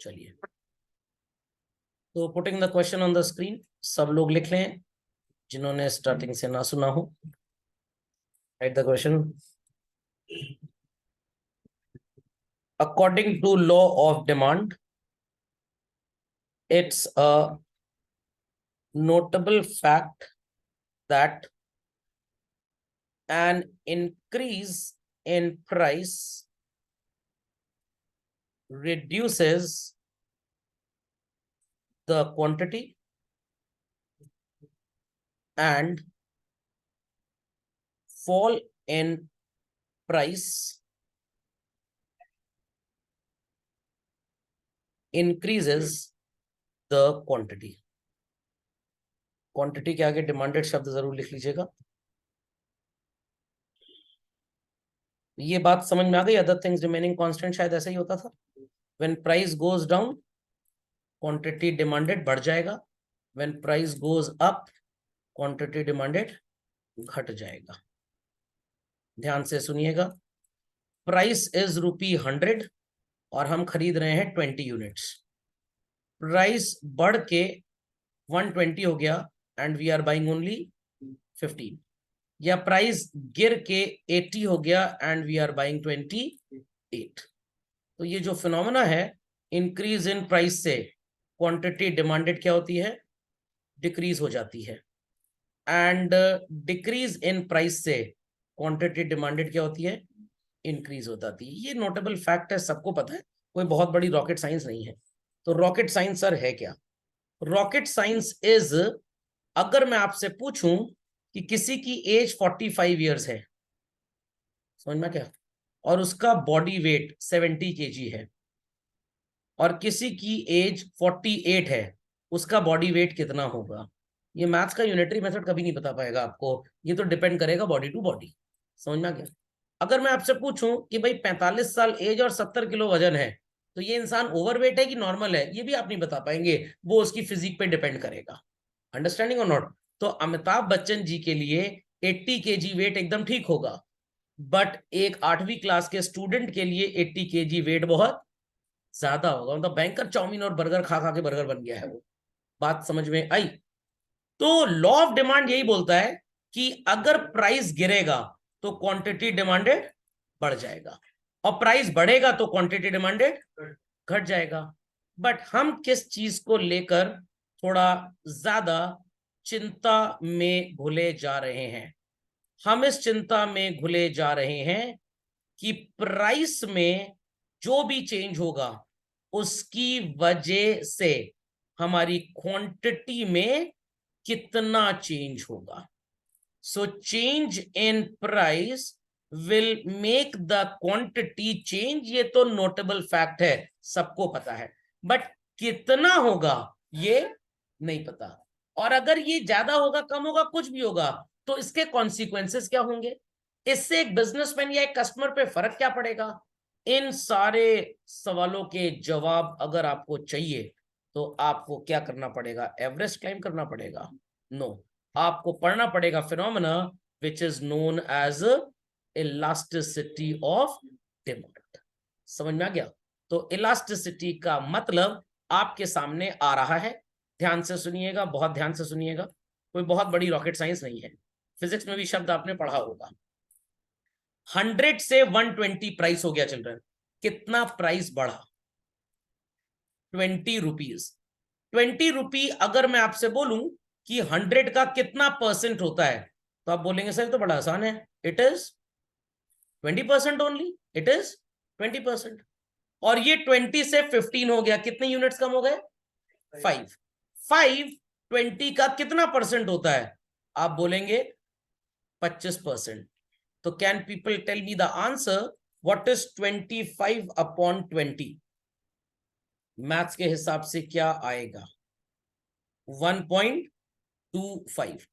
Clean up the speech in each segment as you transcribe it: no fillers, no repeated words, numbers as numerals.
चलिए, तो putting the question on the screen, सब लोग लिख लें जिन्होंने स्टार्टिंग से ना सुना हो। Right the question. According to law of demand, it's a notable fact that an increase in price reduces the quantity and fall in price increases the quantity. Quantity के आगे डिमांडेड शब्द जरूर लिख लीजिएगा। ये बात समझ में आ गई? अदर थिंग्स रिमेनिंग कांस्टेंट, शायद ऐसा ही होता था। When price goes down, quantity demanded बढ़ जाएगा। When price goes up, quantity demanded घट जाएगा। ध्यान से सुनिएगा। प्राइस इज ₹100 और हम खरीद रहे हैं 20 यूनिट्स। प्राइस बढ़ के 120 हो गया and we are buying only 15, या प्राइस गिर के 80 हो गया एंड वी आर बाइंग 28। तो ये जो फिनोमेना है, इंक्रीज इन प्राइस से क्वांटिटी डिमांडेड क्या होती है? डिक्रीज हो जाती है। एंड डिक्रीज इन प्राइस से क्वांटिटी डिमांडेड क्या होती है? इंक्रीज हो जाती है। ये नोटेबल फैक्ट है, सबको पता है, कोई बहुत बड़ी रॉकेट साइंस नहीं है। तो रॉकेट साइंस सर है क्या? रॉकेट साइंस इज, अगर मैं आपसे पूछूं कि किसी की एज 45 ईयर्स है, समझ में क्या, और उसका बॉडी वेट 70 kg है, और किसी की एज 48 है, उसका बॉडी वेट कितना होगा? ये मैथ्स का यूनिटरी मेथड कभी नहीं बता पाएगा आपको, ये तो डिपेंड करेगा बॉडी टू बॉडी। समझ में आ गया? अगर मैं आपसे पूछूं कि भाई 45 साल एज और 70 किलो वजन है, तो ये इंसान ओवरवेट है कि नॉर्मल है, ये भी आप नहीं बता पाएंगे, वो उसकी फिजिक पे डिपेंड करेगा। अंडरस्टैंडिंग और नॉट? तो अमिताभ बच्चन जी के लिए 80 kg वेट एकदम ठीक होगा, बट एक 8वीं क्लास के स्टूडेंट के लिए 80 kg वेट बहुत ज्यादा होगा। मतलब बैंकर चाउमीन और बर्गर खा खा के बर्गर बन गया है वो। बात समझ में आई? तो लॉ ऑफ डिमांड यही बोलता है कि अगर प्राइस गिरेगा तो क्वांटिटी डिमांडेड बढ़ जाएगा, और प्राइस बढ़ेगा तो क्वांटिटी डिमांडेड घट जाएगा। बट हम किस चीज को लेकर थोड़ा ज्यादा चिंता में घुले जा रहे हैं? हम इस चिंता में घुले जा रहे हैं कि प्राइस में जो भी चेंज होगा उसकी वजह से हमारी क्वांटिटी में कितना चेंज होगा। So change in price will make the quantity change. ये तो नोटेबल फैक्ट है, सबको पता है, बट कितना होगा ये नहीं पता। और अगर ये ज्यादा होगा, कम होगा, कुछ भी होगा, तो इसके कॉन्सिक्वेंसेस क्या होंगे? इससे एक बिजनेसमैन या एक कस्टमर पे फर्क क्या पड़ेगा? इन सारे सवालों के जवाब अगर आपको चाहिए तो आपको क्या करना पड़ेगा? एवरेस्ट क्लाइम करना पड़ेगा? नो, आपको पढ़ना पड़ेगा phenomena which is known as elasticity of demand. समझ में आ गया? तो इलास्टिसिटी का मतलब आपके सामने आ रहा है। ध्यान से सुनिएगा, बहुत ध्यान से सुनिएगा, कोई बहुत बड़ी रॉकेट साइंस नहीं है, फिजिक्स में भी शब्द आपने पढ़ा होगा। 100 से 120 प्राइस हो गया चिल्ड्रन, कितना प्राइस बढ़ा? 20 रुपीज। 20 रुपी अगर मैं आपसे बोलूं कि 100 का कितना परसेंट होता है, तो आप बोलेंगे सर तो बड़ा आसान है, it is 20% only, it is 20%। और ये 20 से 15 हो गया, कितने यूनिट्स कम हो गए? 5। 20 का कितना परसेंट होता है? आप बोलेंगे 25%। तो can people tell me the answer, what is 25/20? Maths के हिसाब से क्या आएगा? 1.25।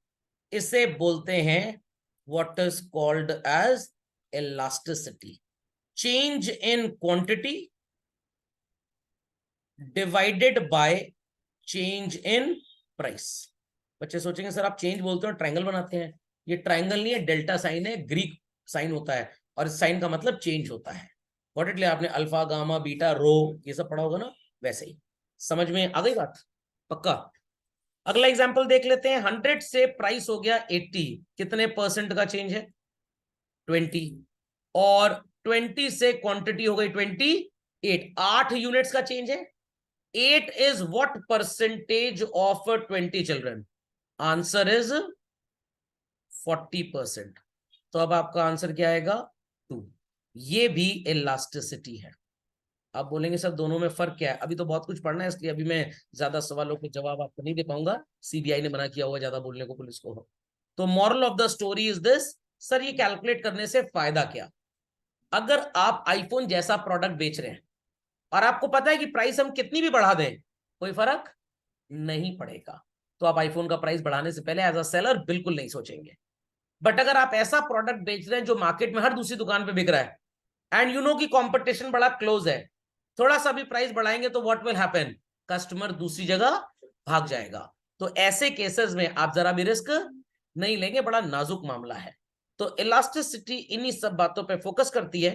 इसे बोलते हैं what is called as elasticity. Change in quantity divided by change in price. बच्चे सोचेंगे सर आप चेंज बोलते हो ट्रायंगल बनाते हैं, ये ट्रायंगल नहीं है, डेल्टा साइन है, ग्रीक साइन होता है, और साइन का मतलब चेंज होता है। व्हाट इट ले आपने अल्फा गामा बीटा रो ये सब पढ़ा होगा ना, वैसे ही। समझ में आ गई बात? पक्का? अगला एग्जांपल देख लेते हैं। 100 से प्राइस हो गया 80, कितने परसेंट का चेंज है? 20। और 20 से क्वांटिटी हो गई 28, 8 यूनिट्स का चेंज है। 8 is what percentage of 20 children? Answer is 40%। तो अब आपका आंसर क्या आएगा? 2। ये भी इलास्टिसिटी है। आप बोलेंगे सर दोनों में फर्क क्या है? अभी तो बहुत कुछ पढ़ना है, इसलिए अभी मैं ज्यादा सवालों के जवाब आपको नहीं दे पाऊंगा, सीबीआई ने मना किया हुआ ज्यादा बोलने को पुलिस को। तो moral of the story is this, sir ये कैलकुलेट करने से फायदा क्या? अगर आप आईफोन जैसा प्रोडक्ट बेच रहे हैं और आपको पता है कि प्राइस हम कितनी भी बढ़ा दें कोई फर्क नहीं पड़ेगा, तो आप आईफोन का प्राइस बढ़ाने से पहले एज अ सेलर बिल्कुल नहीं सोचेंगे। बट अगर आप ऐसा प्रोडक्ट बेच रहे हैं जो मार्केट में हर दूसरी दुकान पे बिक रहा है, एंड यू नो कि कंपटीशन बड़ा क्लोज है, थोड़ा सा भी प्राइस बढ़ाएंगे तो व्हाट विल हैपन? कस्टमर दूसरी जगह भाग जाएगा। तो ऐसे केसेस में आप जरा भी रिस्क नहीं लेंगे, बड़ा नाजुक मामला है। तो इलास्टिसिटी इन्हीं सब बातों पे फोकस करती है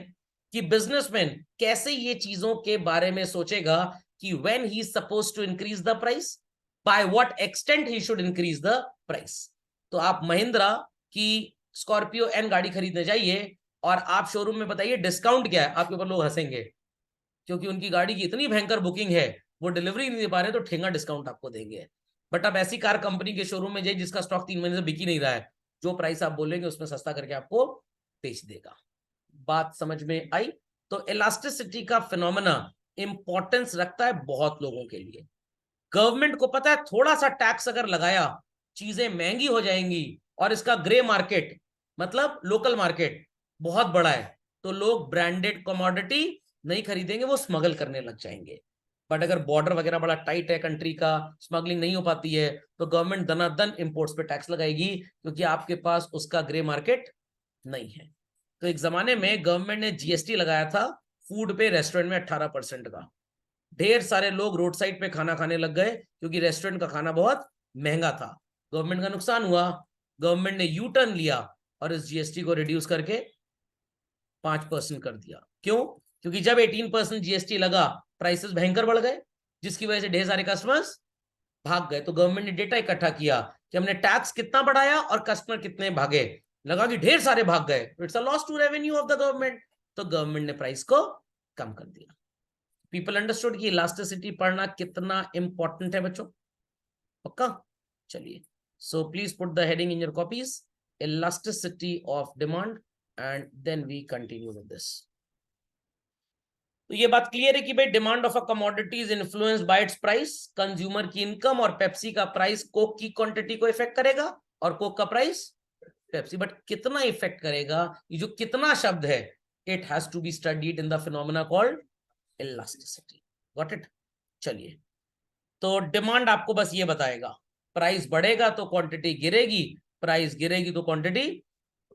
कि बिजनेसमैन कैसे ये चीजों के बारे में सोचेगा कि when he is suppose to increase the price, by what extent he should increase the price. तो आप महिंद्रा की स्कॉर्पियो एन गाड़ी खरीदने जाइए और आप शोरूम में बताइए डिस्काउंट क्या है, आपके ऊपर लोग हंसेंगे, क्योंकि उनकी गाड़ी की इतनी भयंकर बुकिंग है, वो डिलीवरी नहीं दे पा रहे, तो ठेंगा डिस्काउंट आपको देंगे। बट आप ऐसी कार कंपनी के शोरूम में जाइए जिसका स्टॉक 3 महीने से बिक ही नहीं रहा है, जो प्राइस आप बोलेंगे उसमें सस्ता करके आपको बेच देगा। बात समझ में आई? तो इलास्टिसिटी का फिनोमेना इंपॉर्टेंस रखता है बहुत लोगों के लिए। गवर्नमेंट को पता है थोड़ा सा टैक्स अगर लगाया चीजें महंगी हो जाएंगी, और इसका ग्रे मार्केट मतलब लोकल मार्केट बहुत बड़ा है, तो लोग ब्रांडेड कमोडिटी नहीं खरीदेंगे, वो स्मगल करने लग जाएंगे। बट अगर बॉर्डर वगैरह बड़ा टाइट है कंट्री का, स्मगलिंग नहीं हो पाती है, तो गवर्नमेंट दनादन इंपोर्ट्स पे टैक्स लगाएगी, क्योंकि आपके पास उसका ग्रे मार्केट नहीं है। तो एक जमाने में गवर्नमेंट ने जीएसटी लगाया था फूड पे, रेस्टोरेंट में 18% का। ढेर सारे लोग रोड साइड पे खाना खाने लग गए, क्योंकि रेस्टोरेंट का खाना बहुत महंगा था। गवर्नमेंट का नुकसान हुआ, गवर्नमेंट ने यू टर्न लिया और इस जीएसटी को रिड्यूस करके 5% कर दिया। क्यों? क्योंकि जब 18% जीएसटी लगा, प्राइसेस भयंकर बढ़ गए, जिसकी वजह से ढेर सारे कस्टमर्स भाग गए। तो गवर्नमेंट ने डेटा इकट्ठा किया कि हमने टैक्स कितना बढ़ाया और कस्टमर कितने भागे, लगा कि ढेर सारे भाग गए, it's a loss to revenue of the government. तो गवर्नमेंट ने प्राइस को कम कर दिया। पीपल अंडरस्टूड कि इलास्टिसिटी पढ़ना कितना इंपॉर्टेंट है बच्चों? पक्का? चलिए, so please put the heading in your copies, elasticity of demand, and then we continue with this. तो ये बात क्लियर है कि भाई demand of a commodity is influenced by its price. Consumer की इनकम और पेप्सी का प्राइस कोक की क्वांटिटी को इफेक्ट करेगा, और कोक का प्राइस पेप्सी। बट कितना इफेक्ट करेगा, ये जो कितना शब्द है, it has to be studied in the phenomena called elasticity. Got it? चलिए, तो डिमांड आपको बस ये बताएगा, प्राइस बढ़ेगा तो क्वांटिटी गिरेगी, प्राइस गिरेगी तो क्वांटिटी।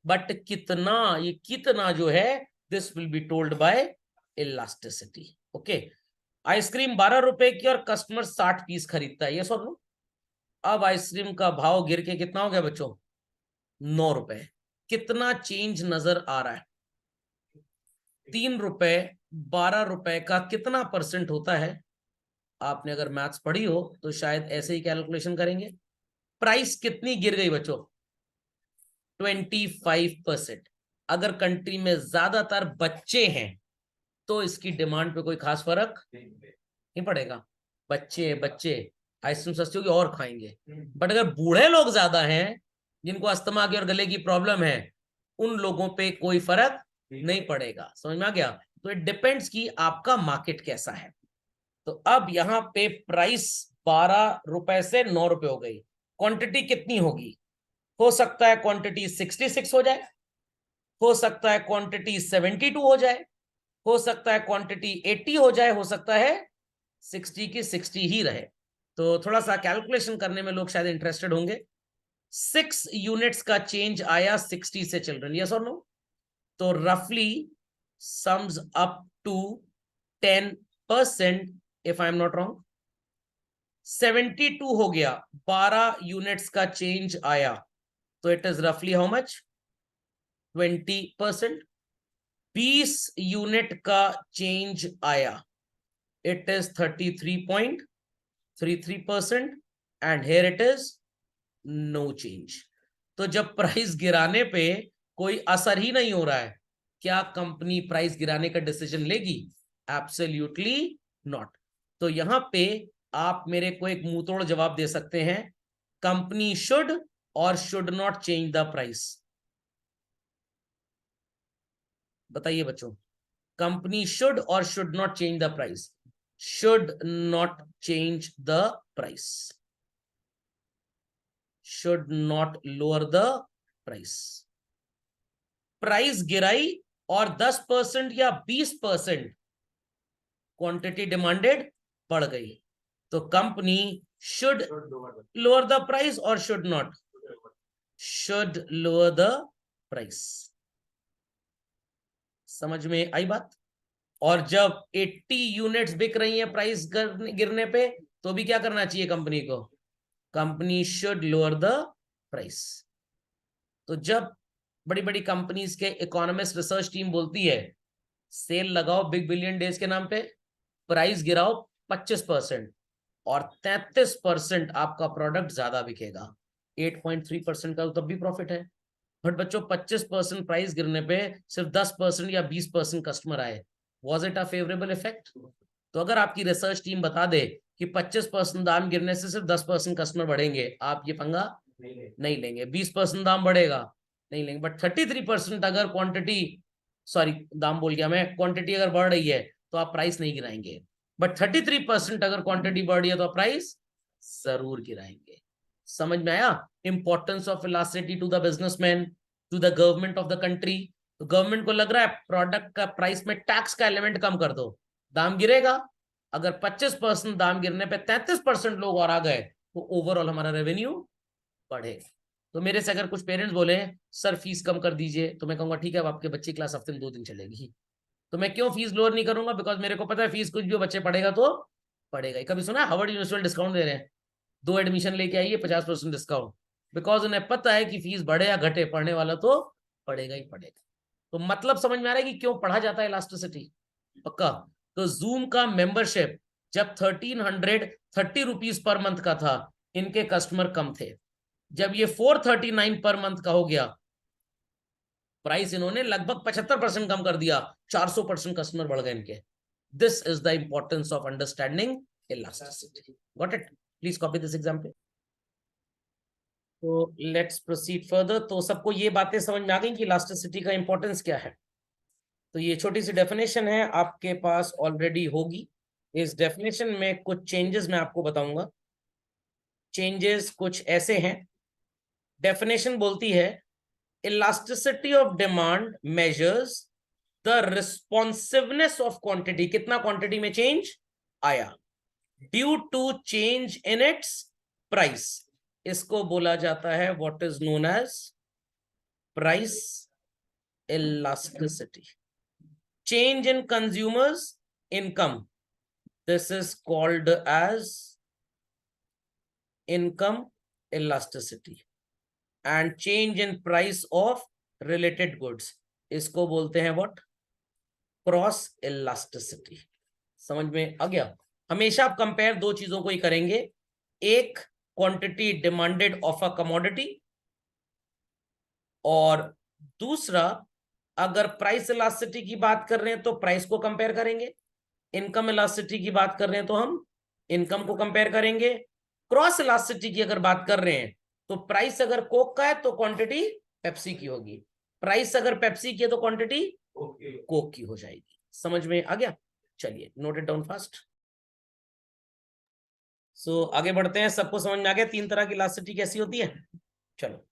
बट कितना, ये कितना जो है, this will be told by elasticity. Okay, ice cream 12 रुपए की और कस्टमर 60 पीस खरीदता है, ये सुन लो। अब आइसक्रीम का भाव गिर के कितना हो गया बच्चों? 9 रुपए। कितना चेंज नजर आ रहा है? 3 रुपए। 12 रुपए का कितना परसेंट होता है? आपने अगर मैथ्स पढ़ी हो तो शायद ऐसे ही कैलकुलेशन करेंगे। प्राइस कितनी गिर गई बच्चों? 25%। अगर कंट्री में ज्यादातर बच्चे हैं तो इसकी डिमांड पे कोई खास फर्क नहीं पड़ेगा। बच्चे बच्चे आइसक्रीम सस्ती होगी और खाएंगे। बट अगर बूढ़े लोग ज्यादा हैं, जिनको अस्थमा की और गले की प्रॉब्लम है, उन लोगों पे कोई फर्क नहीं पड़ेगा। समझ में आ गया? तो इट डिपेंड्स कि आपका मार्केट कैसा है। तो अब यहां पे प्राइस 12 रुपए से 9 रुपए हो गई, क्वांटिटी कितनी होगी? हो सकता है क्वांटिटी 66 हो जाए, हो सकता है क्वांटिटी 72 हो जाए, हो सकता है क्वांटिटी 80 हो जाए, हो सकता है 60 की 60 ही रहे। तो थोड़ा सा कैलकुलेशन करने में लोग शायद इंटरेस्टेड होंगे। 6 यूनिट्स का चेंज आया 60 से चिल्ड्रन, यस और नो? तो रफली sums up to 10%, if I am not wrong. 72 हो गया, 12 यूनिट्स का चेंज आया, तो इट इज रफली हाउ मच? 20%। 20 यूनिट का चेंज आया it is 33.33% and here it is no change. तो जब प्राइस गिराने पे कोई असर ही नहीं हो रहा है, क्या कंपनी प्राइस गिराने का डिसीजन लेगी? Absolutely not. तो यहां पे आप मेरे को एक मुंह तोड़ जवाब दे सकते हैं, कंपनी शुड और should not change the price. बताइए बच्चों, कंपनी शुड और should not change the price. Should not change the price, should not lower the price. Price गिराई और 10% या 20% क्वांटिटी डिमांडेड बढ़ गई, तो company should lower the price और should not? Should lower the price. समझ में आई बात? और जब 80 यूनिट्स बिक रही हैं प्राइस गिरने पे, तो भी क्या करना चाहिए कंपनी को? Company should lower the price. तो जब बड़ी बड़ी कंपनीज के इकोनॉमिस्ट रिसर्च टीम बोलती है सेल लगाओ बिग बिलियन डेज के नाम पे, प्राइस गिराओ 25% और 33% आपका प्रोडक्ट ज्यादा बिकेगा, 8.3% का तब भी प्रॉफिट है. बट बच्चों 25% प्राइस गिरने पे सिर्फ 10% या 20% कस्टमर आए, was it a favourable effect? तो अगर आपकी रिसर्च टीम बता दे कि 25% दाम गिरने से सिर्फ 10% कस्टमर बढ़ेंगे, आप ये पंगा नहीं लेंगे. 20% दाम बढ़ेगा, नहीं लेंगे. बट 33% अगर क्वांटिटी, सॉरी दाम बोल गया मैं, क्वांटिटी अगर बढ़ रही है तो आप प्राइस नहीं गिराएंगे. बट 33% अगर क्वांटिटी बढ़ रही है तो आप प्राइस जरूर गिराएंगे. समझ में आया importance of elasticity to the businessman, to the government of the country? तो गवर्नमेंट को लग रहा है प्रोडक्ट का प्राइस में टैक्स का एलिमेंट कम कर दो, दाम गिरेगा. अगर 25% दाम गिरने पे 33% लोग और आ गए तो ओवरऑल हमारा रेवेन्यू बढ़ेगा. तो मेरे से अगर कुछ पेरेंट्स बोले सर फीस कम कर दीजिए, तो मैं कहूंगा ठीक है, अब आपके बच्चे क्लास हफ्ते में 2 दिन चलेगी. तो मैं क्यों फीस लोअर नहीं करूंगा? बिकॉज मेरे को पता है फीस कुछ भी बच्चे पढ़ेगा तो पढ़ेगा ही. कभी सुना हार्वर्ड यूनिवर्सिटी डिस्काउंट दे रहे हैं, 2 एडमिशन लेके आइए 50% डिस्काउंट. बिकॉज उन्हें पता है कि फीस बढ़े या घटे, पढ़ने वाला तो पढ़ेगा ही पढ़ेगा. तो मतलब समझ में आ रहा है कि क्यों पढ़ा जाता है इलास्टिसिटी? पक्का. तो जूम का मेंबरशिप जब 1330 रुपीज पर मंथ का था, इनके कस्टमर कम थे. जब ये 439 पर मंथ का हो गया, प्राइस इन्होंने लगभग 75% कम कर दिया, 400% कस्टमर बढ़ गए इनके. This is the importance of understanding elasticity. Got it? Please copy this example. तो लेट्स प्रोसीड फर्दर. तो सबको ये बातें समझ में आ गई कि इलास्टिसिटी का इंपॉर्टेंस क्या है? तो ये छोटी सी डेफिनेशन है, आपके पास ऑलरेडी होगी. इस डेफिनेशन में कुछ चेंजेस मैं आपको बताऊंगा. चेंजेस कुछ ऐसे हैं. डेफिनेशन बोलती है elasticity of demand measures the responsiveness of quantity, कितना क्वांटिटी में चेंज आया, due to change in its price. इसको बोला जाता है what is known as price elasticity. Change in consumers income, this is called as income elasticity. And change in price of related goods, इसको बोलते हैं what? Cross elasticity. समझ में आ गया? हमेशा आप कंपेयर दो चीजों को ही करेंगे, एक quantity demanded of a commodity, और दूसरा अगर प्राइस इलास्टिसिटी की बात कर रहे हैं तो प्राइस को कंपेयर करेंगे, इनकम इलास्टिसिटी की बात कर रहे हैं तो हम इनकम को कंपेयर करेंगे, क्रॉस इलास्टिसिटी की अगर बात कर रहे हैं तो प्राइस अगर कोक का है तो क्वांटिटी पेप्सी की होगी, प्राइस अगर पेप्सी की है तो क्वांटिटी कोक की हो जाएगी. समझ में आ गया? चलिए नोट इट डाउन फास्ट. सो आगे बढ़ते हैं. सबको समझ में आ गया 3 तरह की इलास्टिसिटी कैसी होती है? चलो.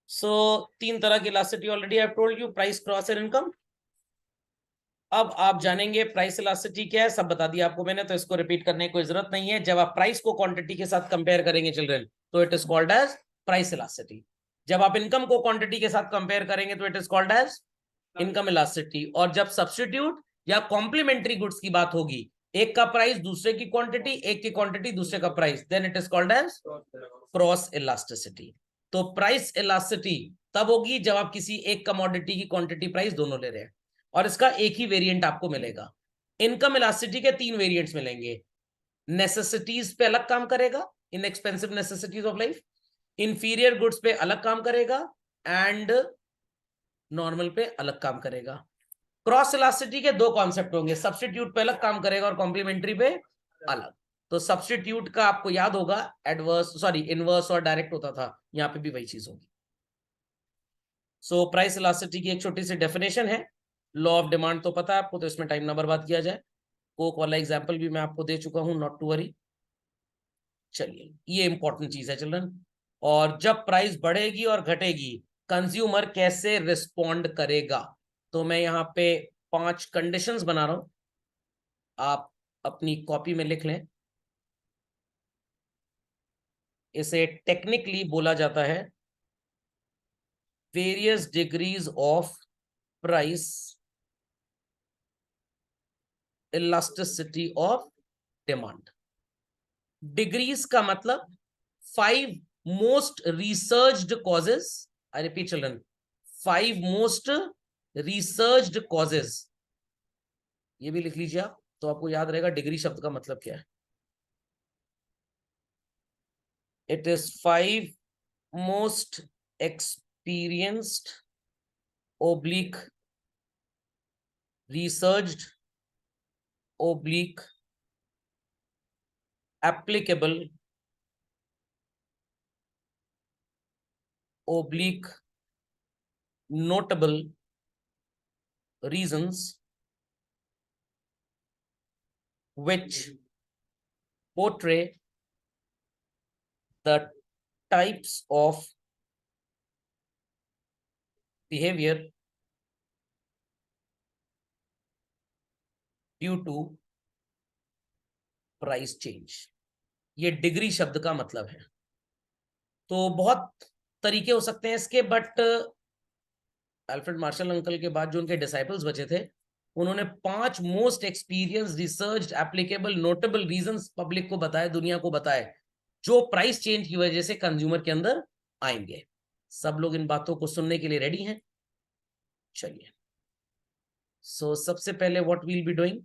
सो 3 तरह की elasticity already I have told you, price, cross और इनकम. अब आप जानेंगे प्राइस इलास्टिसिटी क्या है, सब बता दिया आपको मैंने, तो इसको रिपीट करने की कोई जरूरत नहीं है. जब आप प्राइस को क्वांटिटी के साथ कंपेयर करेंगे चिल्ड्रन, तो it is called as price elasticity. जब आप इनकम को क्वांटिटी के साथ कंपेयर करेंगे तो it is called as income elasticity. और जब सब्स्टिट्यूट या कॉम्प्लीमेंट्री गुड्स की बात होगी, एक का प्राइस दूसरे की क्वांटिटी, एक की क्वांटिटी दूसरे का price, then it is called as cross elasticity. तो प्राइस इलास्टिसिटी तब होगी जब आप किसी एक कमोडिटी की क्वांटिटी प्राइस दोनों ले रहे हैं, और इसका एक ही वेरिएंट आपको मिलेगा. इनकम इलास्टिसिटी के 3 वेरिएंट्स मिलेंगे। नेसेसिटीज पे अलग काम करेगा, inexpensive necessities of life, inferior goods पे अलग काम करेगा, एंड नॉर्मल पे अलग काम करेगा। क्रॉस इलास्टिसिटी के 2 कॉन्सेप्ट होंगे, सब्स्टिट्यूट पे अलग काम करेगा और कॉम्प्लीमेंट्री पे अलग। तो सब्स्टिट्यूट का आपको याद होगा इनवर्स और डायरेक्ट होता था, यहां पे भी वही चीज होगी। सो प्राइस इलास्टिसिटी की एक छोटी सी डेफिनेशन है। लॉ ऑफ डिमांड तो पता है आपको, तो इसमें टाइम ना बर्बाद किया जाए। कोक वाला एग्जाम्पल भी मैं आपको दे चुका हूं, नॉट टू वरी। चलिए, ये इंपॉर्टेंट चीज है चिल्ड्रन। और जब प्राइस बढ़ेगी और घटेगी, कंज्यूमर कैसे रिस्पॉन्ड करेगा? तो मैं यहाँ पे 5 कंडीशंस बना रहा हूं, आप अपनी कॉपी में लिख लें। इसे टेक्निकली बोला जाता है various degrees of price elasticity of demand. Degrees का मतलब 5 most researched causes. I repeat children, 5 most researched causes. ये भी लिख लीजिए आप, तो आपको याद रहेगा डिग्री शब्द का मतलब क्या है। It is 5 most experienced oblique researched oblique applicable oblique notable reasons which portray the types of behavior due to price change। ये डिग्री शब्द का मतलब है। तो बहुत तरीके हो सकते हैं इसके, बट अल्फ्रेड मार्शल अंकल के बाद जो उनके डिसाइपल्स बचे थे, उन्होंने 5 most experience research applicable notable reasons public को बताए, दुनिया को बताए, जो प्राइस चेंज की वजह से कंज्यूमर के अंदर आएंगे। सब लोग इन बातों को सुनने के लिए रेडी हैं? चलिए, सो सबसे पहले व्हाट वील बी डूइंग,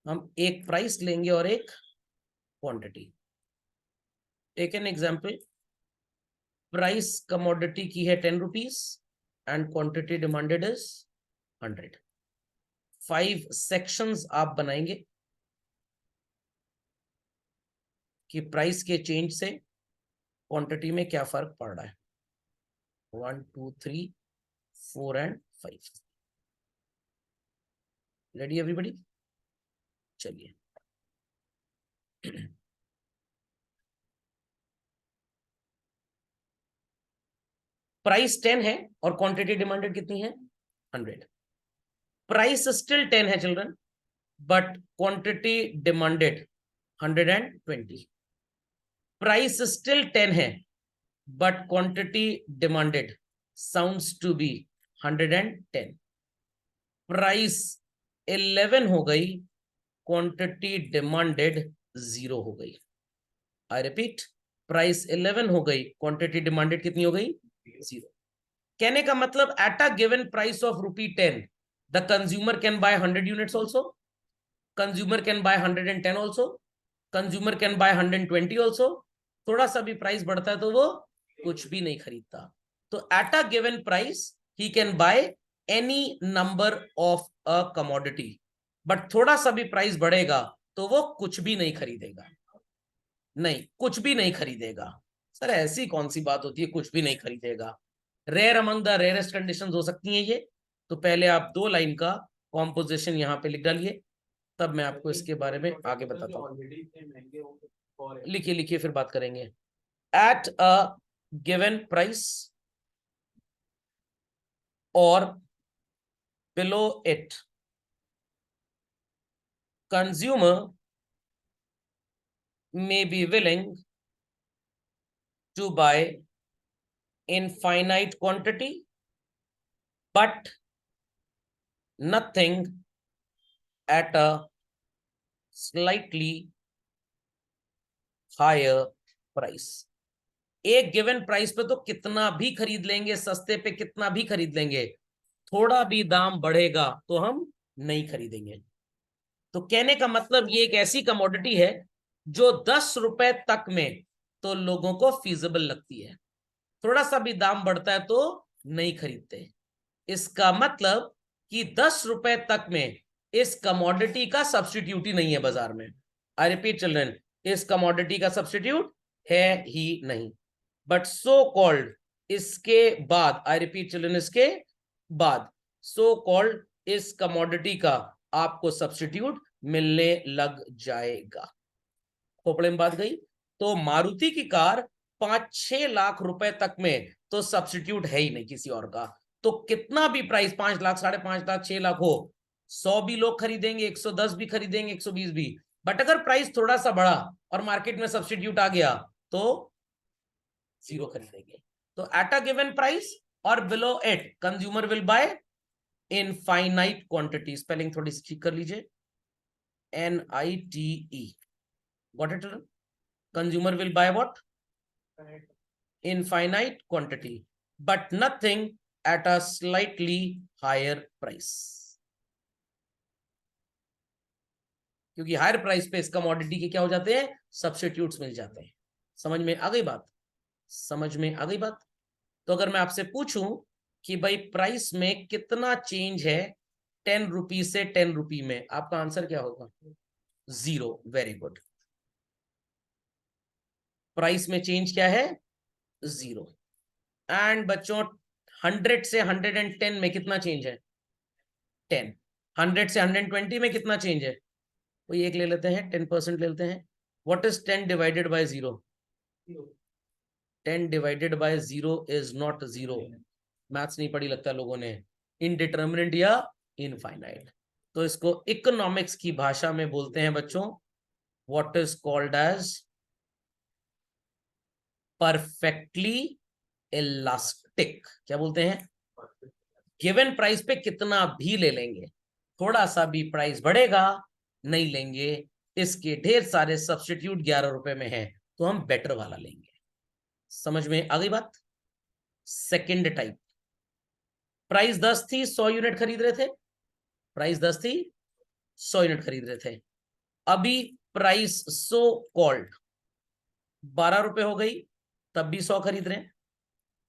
हम एक प्राइस लेंगे और एक quantity. Take an example, price commodity की है 10 rupees and quantity demanded is 100। 5 sections आप बनाएंगे कि प्राइस के चेंज से क्वांटिटी में क्या फर्क पड़ रहा है। 1 2 3 4 एंड 5। Ready everybody? चलिए, प्राइस 10 है और क्वांटिटी डिमांडेड कितनी है? 100। प्राइस स्टिल 10 है children, but quantity demanded 120। Price still 10 है, but quantity demanded sounds to be 110। Price 11 हो गई, क्वांटिटी डिमांडेड 0 हो गई। आई रिपीट, प्राइस 11 हो गई, क्वांटिटी डिमांडेड कितनी हो गई? 0। कहने का मतलब at a given price of ₹10 the consumer can buy 100 units also, consumer can buy 110 also, consumer can buy 120 also. थोड़ा सा भी प्राइस बढ़ता है तो वो कुछ भी नहीं खरीदता। तो at a given price he can by any number of a commodity, but थोड़ा सा भी प्राइस बढ़ेगा तो वो कुछ भी नहीं खरीदेगा। नहीं, कुछ भी नहीं खरीदेगा। सर ऐसी कौन सी बात होती है कुछ भी नहीं खरीदेगा? Rare among the rarest conditions हो सकती हैं ये। तो पहले आप 2 लाइन का कॉम्पोजिशन यहाँ पे लिख डालिए, तब मैं आपको इसके बारे में आगे बताता हूँ। लिखिए लिखिए, फिर बात करेंगे। एट अ गिवन प्राइस और below it, consumer may be willing to buy in finite quantity, but nothing at a slightly higher price। एक गिवन प्राइस पे तो कितना भी खरीद लेंगे, सस्ते पे कितना भी खरीद लेंगे, थोड़ा भी दाम बढ़ेगा तो हम नहीं खरीदेंगे। तो कहने का मतलब ये एक ऐसी कमोडिटी है जो 10 रुपए तक में तो लोगों को फीजिबल लगती है, थोड़ा सा भी दाम बढ़ता है तो नहीं खरीदते। इसका मतलब कि 10 रुपए तक में इस कमोडिटी का सब्स्टिट्यूट ही नहीं है बाजार में। आई रिपीट चिल्ड्रन, इस कमोडिटी का सब्स्टिट्यूट है ही नहीं। बट सो कॉल्ड, इसके बाद, आई रिपीट चिल्ड्रन, इसके बाद सो कॉल्ड इस कमोडिटी का आपको सब्स्टिट्यूट मिलने लग जाएगा। खोपड़े में बात गई। तो मारुति की कार 5-6 लाख रुपए तक में तो सब्स्टिट्यूट है ही नहीं किसी और का। तो कितना भी प्राइस 5 लाख, 5.5 लाख, 6 लाख हो, 100 भी लोग खरीदेंगे, 110 भी खरीदेंगे, 120 भी। बट अगर प्राइस थोड़ा सा बढ़ा और मार्केट में सब्स्टिट्यूट आ गया तो 0 खरीदेंगे। तो एट अ गिवन प्राइस और below it consumer will buy in finite quantity. Spelling थोड़ी सी ठीक कर लीजिए, NITE। Got it? Consumer will buy what? Infinite quantity, but nothing at a slightly higher price. क्योंकि हायर प्राइस पे इस commodity के क्या हो जाते हैं, सब्स्टिट्यूट्स मिल जाते हैं। समझ में आ गई बात? समझ में आ गई बात? तो अगर मैं आपसे पूछूं कि भाई प्राइस में कितना चेंज है 10 रुपी से 10 रुपी में, आपका आंसर क्या होगा? 0। Very good. प्राइस में चेंज क्या है? 0। एंड बच्चों 100 से 110 में कितना चेंज है? 10। 100 से 120 में कितना चेंज है? कोई एक ले लेते हैं, 10% ले लेते हैं। What is 10 divided by 0? 10 divided by 0 is not 0। Maths नहीं पढ़ी लगता लोगों ने। इनडिटर्मिनेट या इनफाइनाइट। तो इसको इकोनॉमिक्स की भाषा में बोलते हैं बच्चों, what is called as perfectly elastic. क्या बोलते हैं? गिवन प्राइस पे कितना भी ले लेंगे, थोड़ा सा भी प्राइस बढ़ेगा नहीं लेंगे। इसके ढेर सारे सब्स्टिट्यूट 11 रुपए में है तो हम बेटर वाला लेंगे। समझ में आ गई बात? सेकंड टाइप, प्राइस 10 थी, 100 यूनिट खरीद रहे थे। प्राइस 10 थी, 100 यूनिट खरीद रहे थे। अभी प्राइस सो कॉल्ड 12 रुपए हो गई, तब भी 100 खरीद रहे हैं।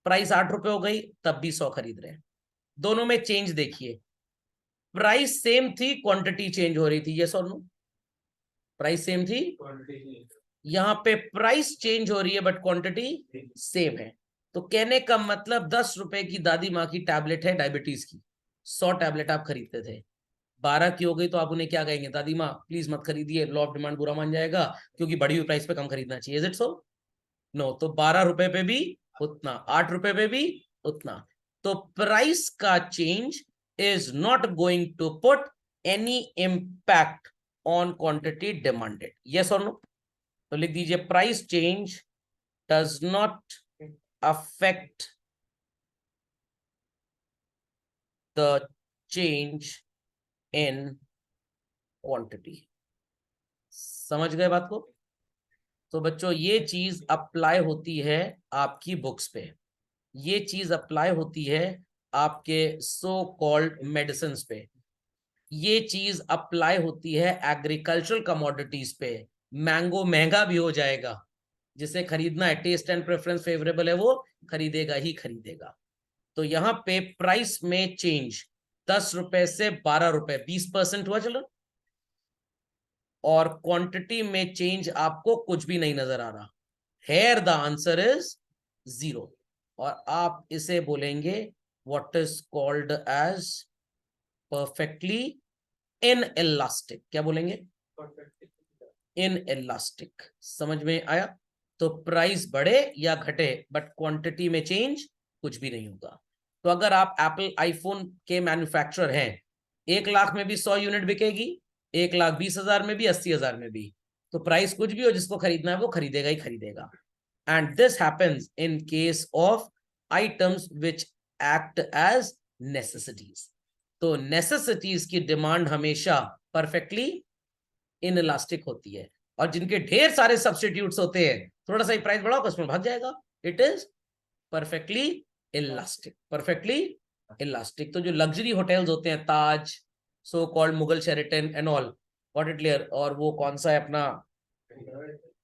प्राइस 8 रुपए हो गई, तब भी 100 खरीद रहे हैं। दोनों में चेंज देखिए, प्राइस सेम थी, क्वांटिटी चेंज हो रही थी। यस और नो? प्राइस सेम थी, यहां पे प्राइस चेंज हो रही है बट क्वांटिटी सेम है। तो कहने का मतलब 10 रुपए की दादी माँ की टैबलेट है डायबिटीज की, 100 टैबलेट आप खरीदते थे, 12 की हो गई तो आप उन्हें क्या कहेंगे? दादी माँ प्लीज मत खरीदिए, लॉ ऑफ डिमांड बुरा मान जाएगा, क्योंकि बढ़ी हुई प्राइस पे कम खरीदना चाहिए। Is it so? नो। तो 12 रुपए पे भी उतना, 8 रुपए पे भी उतना। तो प्राइस का change is not going to put any impact on quantity demanded. Yes or no? तो लिख दीजिए, price change does not affect the change in quantity. समझ गए बात को? तो बच्चों ये चीज अप्लाई होती है आपकी बुक्स पे, ये चीज अप्लाई होती है आपके सो कॉल्ड मेडिसिन पे, ये चीज अप्लाई होती है एग्रीकल्चरल कमोडिटीज पे। मैंगो महंगा भी हो जाएगा, जिसे खरीदना है, टेस्ट एंड प्रेफरेंस फेवरेबल है, वो खरीदेगा ही खरीदेगा। तो यहाँ पे प्राइस में चेंज 10 रुपए से 12 रुपए, 20% हुआ। चलो, और क्वांटिटी में चेंज आपको कुछ भी नहीं नजर आ रहा। Here the answer is 0। और आप इसे बोलेंगे what is called as perfectly inelastic. क्या बोलेंगे? Inelastic. समझ में आया? तो प्राइस बढ़े या घटे बट क्वांटिटी में चेंज कुछ भी नहीं होगा। तो अगर आप एप्पल आईफोन के मैन्युफैक्चरर हैं, 1 लाख में भी 100 यूनिट बिकेगी, 1,20,000 में भी, 80,000 में भी, तो प्राइस कुछ भी हो, जिसको खरीदना है वो खरीदेगा ही खरीदेगा। And this happens in case of items which act as necessities. तो नेसेसिटीज की डिमांड हमेशा परफेक्टली इनइलास्टिक होती है, और जिनके ढेर सारे सब्स्टिट्यूट्स होते हैं, थोड़ा सा ही प्राइस बढ़ाओ कस्टमर भाग जाएगा। It is perfectly elastic, perfectly elastic. तो जो लग्जरी होटल्स होते हैं, Taj, so called Mughal Sheraton and all, got it clear, और वो कौन सा है अपना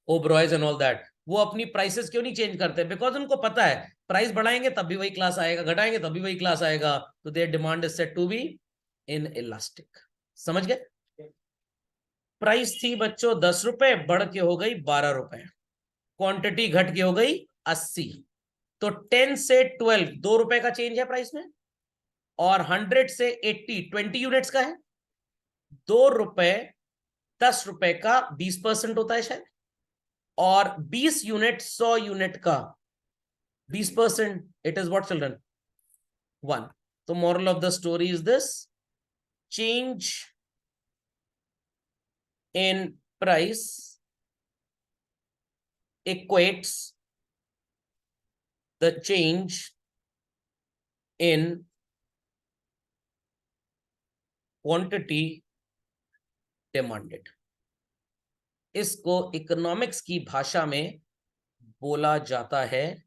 ओबरॉयज एंड ऑल दैट, वो अपनी प्राइसेस क्यों नहीं चेंज करते? बिकॉज उनको पता है प्राइस बढ़ाएंगे तब भी वही क्लास आएगा, घटाएंगे तब भी वही क्लास आएगा, तो their demand is set to be inelastic. समझ गए? प्राइस थी बच्चों 10 रुपए, बढ़ के हो गई 12 रुपए, क्वांटिटी घट के हो गई 80, तो 10 से 12 2 रुपए का चेंज है प्राइस में, और 100 से 80 20 यूनिट्स का है, 2 रुपए 10 रुपए का 20% होता है शायद, और 20 यूनिट 100 यूनिट का 20%, इट इज व्हाट चिल्ड्रन 1। तो moral of the story is this: change in price equates the change in quantity demanded। इसको इकोनॉमिक्स की भाषा में बोला जाता है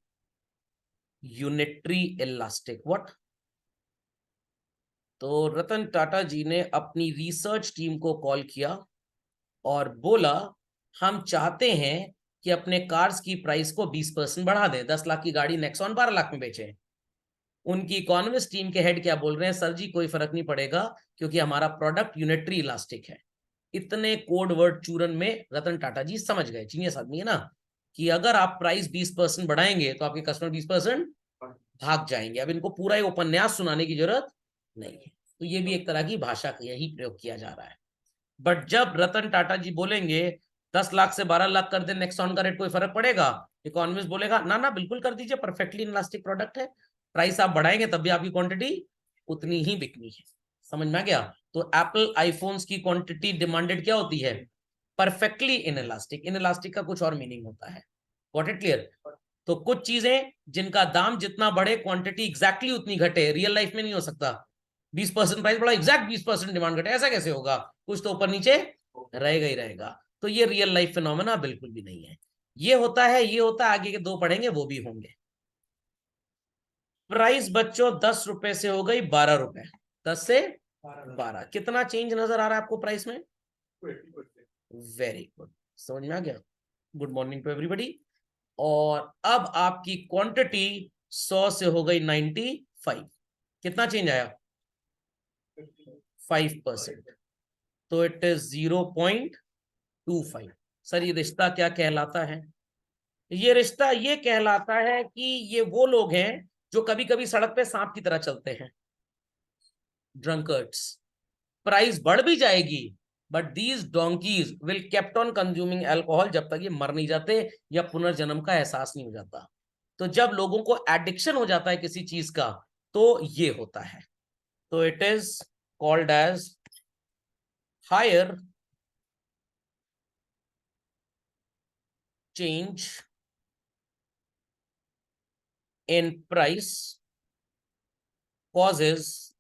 यूनिटरी इलास्टिक। व्हाट? तो रतन टाटा जी ने अपनी रिसर्च टीम को कॉल किया और बोला हम चाहते हैं कि अपने कार्स की प्राइस को 20% बढ़ा दें, 10 लाख की गाड़ी नेक्सॉन 12 लाख में बेचें। उनकी इकोनॉमिस्ट टीम के हेड क्या बोल रहे हैं? सर जी कोई फर्क नहीं पड़ेगा क्योंकि हमारा प्रोडक्ट यूनिटरी इलास्टिक है। इतने कोड वर्ड चूरन में रतन टाटा जी समझ गए, जीनियस आदमी है ना, कि अगर आप प्राइस 20% बढ़ाएंगे तो आपके कस्टमर 20% भाग जाएंगे। अब इनको पूरा ही उपन्यास सुनाने की जरूरत नहीं है, तो ये भी एक तरह की भाषा का यही प्रयोग किया जा रहा है। बट जब रतन टाटा जी बोलेंगे 10 लाख से 12 लाख कर दे नेक्सॉन का रेट, कोई फर्क पड़ेगा? इकोनॉमिस्ट बोलेगा ना ना बिल्कुल कर दीजिए, परफेक्टली इलास्टिक प्रोडक्ट है, प्राइस आप बढ़ाएंगे तब भी आपकी क्वांटिटी उतनी ही बिकनी है। समझ में आ गया? तो एप्पल आईफोन्स की क्वांटिटी डिमांडेड क्या होती है? Perfectly in elastic. In elastic का कुछ और मीनिंग होता है, गॉट इट क्लियर? तो कुछ चीजें जिनका दाम जितना बढ़े क्वांटिटी एग्जैक्टली उतनी घटे, रियल लाइफ में नहीं हो सकता। 20% प्राइस बढ़ा एग्जैक्ट 20% डिमांड घटे, ऐसा कैसे होगा? कुछ तो ऊपर नीचे रहेगा ही रहेगा। तो ये रियल लाइफ फिनोमेना बिल्कुल भी नहीं है। ये होता है, ये होता है, आगे के दो पढ़ेंगे वो भी होंगे। प्राइस बच्चों 10 रुपए से हो गई 12 रुपए, 10 से 12, कितना चेंज नजर आ रहा है आपको प्राइस में? वेरी गुड, समझ में आ गया? Good morning to everybody. और अब आपकी क्वांटिटी 100 से हो गई 95, कितना चेंज आया? 5%, तो इट इज 0.25। सर ये रिश्ता क्या कहलाता है? ये रिश्ता ये कहलाता है कि ये वो लोग हैं जो कभी कभी सड़क पे सांप की तरह चलते हैं, ड्रंकर्ड्स। प्राइस बढ़ भी जाएगी but these donkey's will kept on consuming alcohol जब तक ये मर नहीं जाते या पुनर्जन्म का एहसास नहीं हो जाता। तो जब लोगों को एडिक्शन हो जाता है किसी चीज का तो ये होता है। तो it is called as higher change in price causes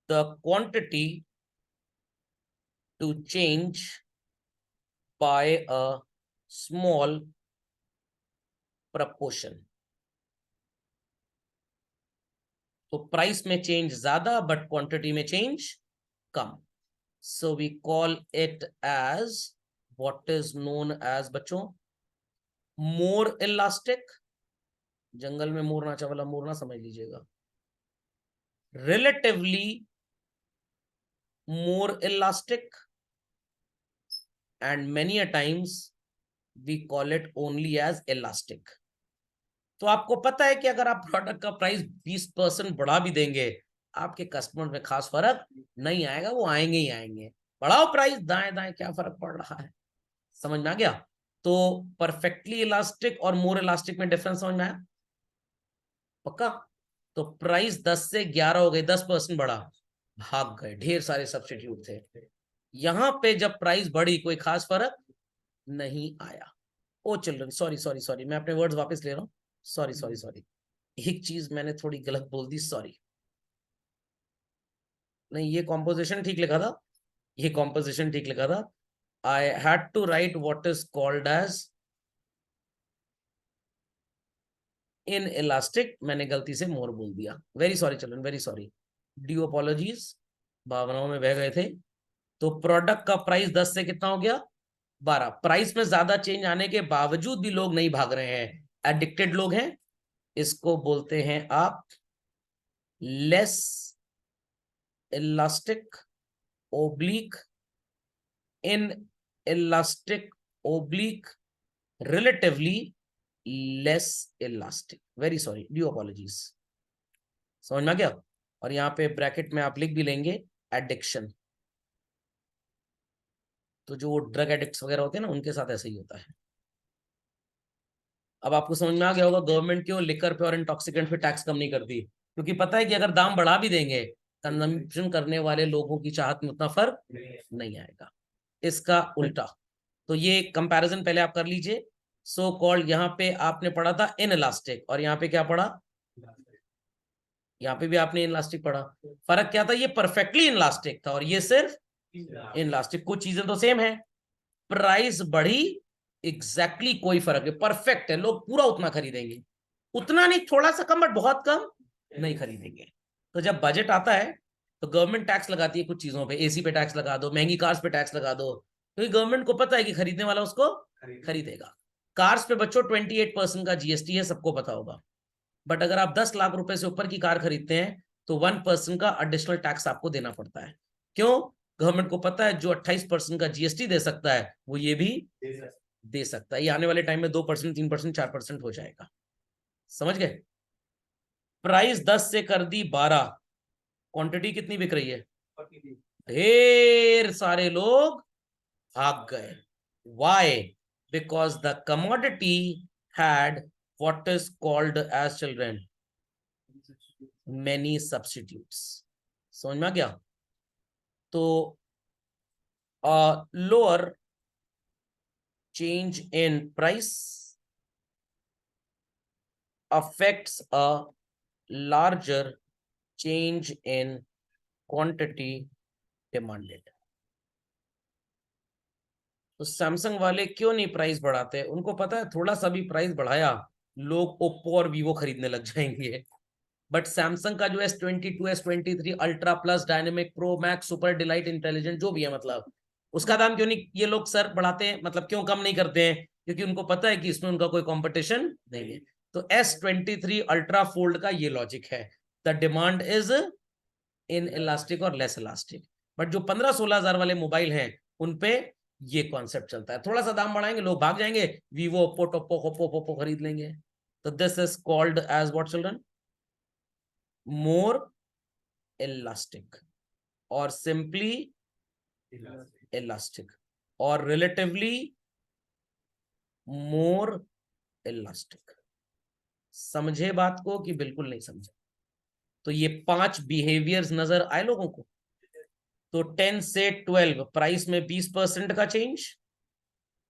the quantity to change by a small proportion। तो प्राइस में चेंज ज्यादा बट क्वांटिटी में चेंज कम। So we call it as what is known as बच्चों more elastic. जंगल में मोर नाचा वाला मोर ना समझ लीजिएगा, relatively more elastic, and many a times we call it only as elastic. तो आपको पता है कि अगर आप प्रोडक्ट का प्राइस 20% बढ़ा भी देंगे आपके कस्टमर में खास फर्क नहीं आएगा, वो आएंगे ही आएंगे। बढ़ाओ प्राइस दाएं दाएं, क्या फर्क पड़ रहा है? समझ में आ गया? तो परफेक्टली इलास्टिक और मोर इलास्टिक में डिफरेंस समझ में आया? पक्का? तो प्राइस 10 से 11 हो गई, 10% बढ़ा, भाग गए, ढेर सारे सब्स्टिट्यूट थे। यहां पे जब प्राइस बढ़ी कोई खास फर्क नहीं आया। ओ चिल्ड्रन सॉरी सॉरी सॉरी, मैं अपने वर्ड्स वापस ले रहा हूँ, सॉरी सॉरी सॉरी, एक चीज मैंने थोड़ी गलत बोल दी, सॉरी। नहीं ये कॉम्पोजिशन ठीक लिखा था, ये कॉम्पोजिशन ठीक लिखा था। I had to write what is called as inelastic, मैंने गलती से मोर बोल दिया, very sorry children, very sorry, due apologies. भावनाओं में बह गए थे। तो प्रोडक्ट का प्राइस 10 से कितना हो गया, 12। प्राइस में ज्यादा चेंज आने के बावजूद भी लोग नहीं भाग रहे हैं, एडिक्टेड लोग हैं। इसको बोलते हैं आप less elastic oblique in elastic oblique relatively less elastic. Very sorry, due apologies. समझ में आ गया। और यहाँ पे ब्रैकेट में आप लिख भी लेंगे एडिक्शन। तो जो ड्रग एडिक्ट्स वगैरह होते हैं ना, उनके साथ ऐसे ही होता है। अब आपको समझ में आ गया होगा गवर्नमेंट क्यों लिकर पे और इंटॉक्सिकेंट पे टैक्स कम नहीं करती। क्योंकि पता है कि अगर दाम बढ़ा भी देंगे, कंजम्पशन करने वाले लोगों की चाहत में उतना फर्क नहीं आएगा। इसका उल्टा, तो ये कंपैरिजन पहले आप कर लीजिए। सो कॉल्ड, यहाँ पे आपने पढ़ा था इन इलास्टिक, और यहाँ पे क्या पढ़ा, यहाँ पे भी आपने इनलास्टिक पढ़ा। फर्क क्या था, ये परफेक्टली इनलास्टिक था और ये सिर्फ इनलास्टिक। कुछ चीजें तो सेम है, प्राइस बढ़ी एग्जैक्टली कोई फर्क नहीं, परफेक्ट है, लोग पूरा उतना खरीदेंगे। उतना नहीं, थोड़ा सा कम, बट बहुत कम नहीं खरीदेंगे। तो जब बजट आता है तो गवर्नमेंट टैक्स लगाती है कुछ चीजों पे, एसी पे टैक्स लगा दो, महंगी कार्स पे टैक्स लगा दो, क्योंकि गवर्नमेंट को पता है कि खरीदने वाला उसको खरीदेगा। कार्स पे बच्चों 28% का जीएसटी है, सबको पता होगा। बट अगर आप 10 लाख रुपए से ऊपर की कार खरीदते हैं तो 1% का एडिशनल टैक्स आपको देना पड़ता है। क्यों? गवर्नमेंट को पता है जो 28% का जीएसटी दे सकता है वो ये भी दे सकता है। ये आने वाले टाइम में 2%, 3%, 4% हो जाएगा। समझ गए। प्राइस 10 से कर दी 12, क्वांटिटी कितनी बिक रही है, ढेर सारे लोग भाग गए। Why? Because the commodity had what is called as children many substitutes। समझ में आ गया। तो lower change in price affects a larger change in quantity demanded। तो सैमसंग वाले क्यों नहीं प्राइस बढ़ाते, उनको पता है थोड़ा सा भी प्राइस बढ़ाया लोग ओप्पो और वीवो खरीदने लग जाएंगे। बट सैमसंग का जो S22, S23 ultra plus dynamic pro max super delight intelligent जो भी है, मतलब उसका दाम क्यों नहीं ये लोग सर बढ़ाते हैं, मतलब क्यों कम नहीं करते हैं? क्योंकि उनको पता है कि इसमें उनका कोई कंपटीशन नहीं है। तो S23 अल्ट्रा फोल्ड का ये लॉजिक है, the demand is in elastic और लेस इलास्टिक। बट जो 15-16 हजार वाले मोबाइल हैं उनपे ये कॉन्सेप्ट चलता है, थोड़ा सा दाम बढ़ाएंगे लोग भाग जाएंगे, वीवो ओप्पो टोप्पो ओप्पो ओप्पो खरीद लेंगे। तो this is called as what children, more elastic और सिंपली इलास्टिक और रिलेटिवली मोर इलास्टिक। समझे बात को कि बिल्कुल नहीं समझे? तो ये 5 बिहेवियर्स नजर आए लोगों को। तो 10 से 12 प्राइस में 20% का चेंज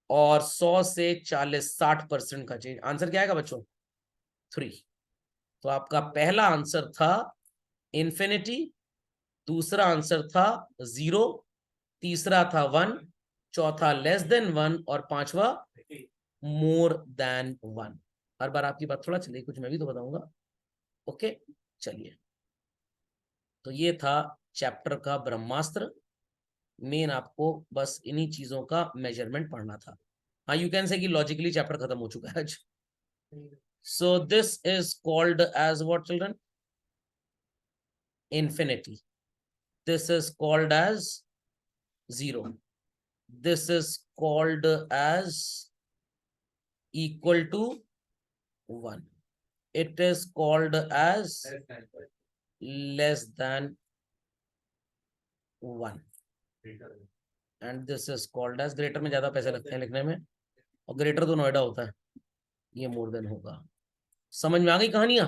और 100 से 40 60% का चेंज। आंसर क्या आएगा बच्चों? 3। तो आपका पहला आंसर था इंफिनिटी, दूसरा आंसर था 0, तीसरा था 1, चौथा लेस देन 1 और पांचवा मोर देन 1। हर बार आपकी बात थोड़ा चलिए, कुछ मैं भी तो बताऊंगा। ओके चलिए। तो ये था चैप्टर का ब्रह्मास्त्र। मेन आपको बस इन्हीं चीजों का मेजरमेंट पढ़ना था। हाँ, यू कैन से कि लॉजिकली चैप्टर खत्म हो चुका है आज। So this is called as what children? infinity. This is called as 0. This is called as equal to 1. It is called as less than 1. And this is called as greater में ज्यादा पैसे लगते हैं लिखने में, और ग्रेटर तो नोएडा होता है, ये मोर देन होगा। समझ में आ गई कहानियां?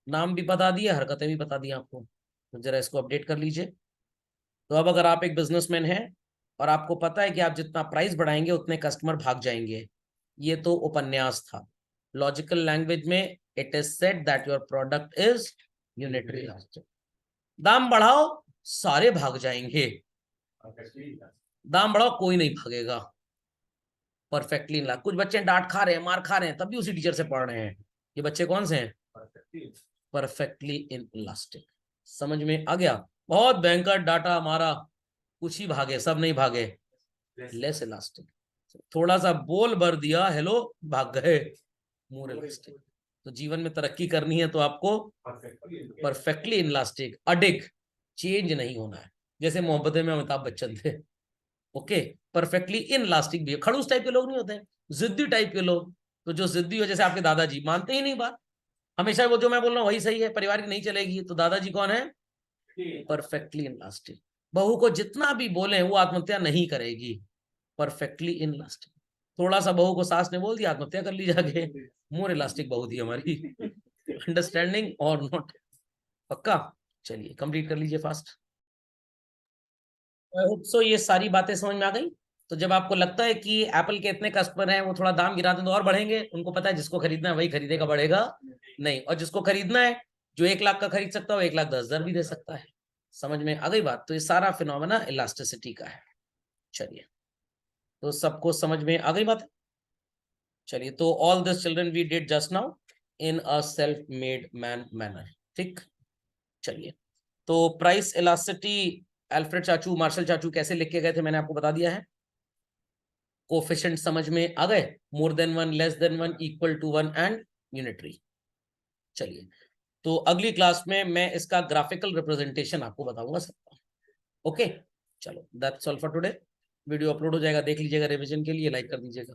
नाम भी बता दिए, हरकतें भी बता दी आपको। तो जरा इसको अपडेट कर लीजिए। तो अब अगर आप एक बिजनेसमैन हैं और आपको पता है कि आप जितना प्राइस बढ़ाएंगे उतने कस्टमर भाग जाएंगे, ये तो उपन्यास था। लॉजिकल लैंग्वेज में it is said that your product is unitary. दाम बढ़ाओ सारे भाग जाएंगे, दाम बढ़ाओ कोई नहीं भागेगा। परफेक्टली ला, कुछ बच्चे डांट खा रहे हैं, मार खा रहे हैं, तब भी उसी टीचर से पढ़ रहे हैं। ये बच्चे कौन से हैं? Perfectly inelastic. समझ में आ गया? बहुत भयंकर डाटा हमारा, कुछ ही भागे, सब नहीं भागे, लेस इलास्टिक। थोड़ा सा बोल भर दिया, हेलो, भाग गए, मोर इलास्टिक। तो जीवन में तरक्की करनी है तो आपको परफेक्टली इलास्टिक, अडिग, चेंज नहीं होना है, जैसे मोहब्बतें में अमिताभ बच्चन थे। ओके, परफेक्टली इनलास्टिक भी, खड़ूस टाइप के लोग नहीं होते हैं, जिद्दी टाइप के लोग। तो जो जिद्दी हो, जैसे आपके दादाजी मानते ही नहीं बात, हमेशा वो जो मैं बोल रहा हूँ वही सही है, परिवार की नहीं चलेगी, तो दादाजी कौन है? Perfectly inelastic. बहू को जितना भी बोले वो आत्महत्या नहीं करेगी, परफेक्टली इनलास्टिक। थोड़ा सा बहू को सास ने बोल दिया, आत्महत्या कर ली जाके, मोर इलास्टिक बहू थी हमारी। अंडरस्टैंडिंग और नॉट? पक्का? चलिए कंप्लीट कर लीजिए फास्ट। आई होप सो ये सारी बातें समझ में आ गई। तो जब आपको लगता है कि एप्पल के इतने कस्टमर हैं, वो थोड़ा दाम गिरा दें तो और बढ़ेंगे, उनको पता है जिसको खरीदना है वही खरीदेगा, बढ़ेगा नहीं। और जिसको खरीदना है, जो 1 लाख का खरीद सकता है वो 1,10,000 भी दे सकता है। समझ में आ गई बात? तो ये सारा फिनोमेना इलास्टिसिटी का है। चलिए, तो सबको समझ में आ गई बात? चलिए, तो all this children we did just now in a self made man manner. ठीक, चलिए, तो प्राइस इलास्टिसिटी अल्फ्रेड चाचू, मार्शल चाचू कैसे लिख के गए थे मैंने आपको बता दिया है। कोफिशिएंट समझ में आ गए? More than 1, less than 1, equal to 1 and unitary. चलिए, तो अगली क्लास में मैं इसका ग्राफिकल रिप्रेजेंटेशन आपको बताऊंगा सबका। ओके, चलो, that's all for today. Video upload हो जाएगा, देख लीजिएगा, रिवीजन के लिए लाइक कर दीजिएगा।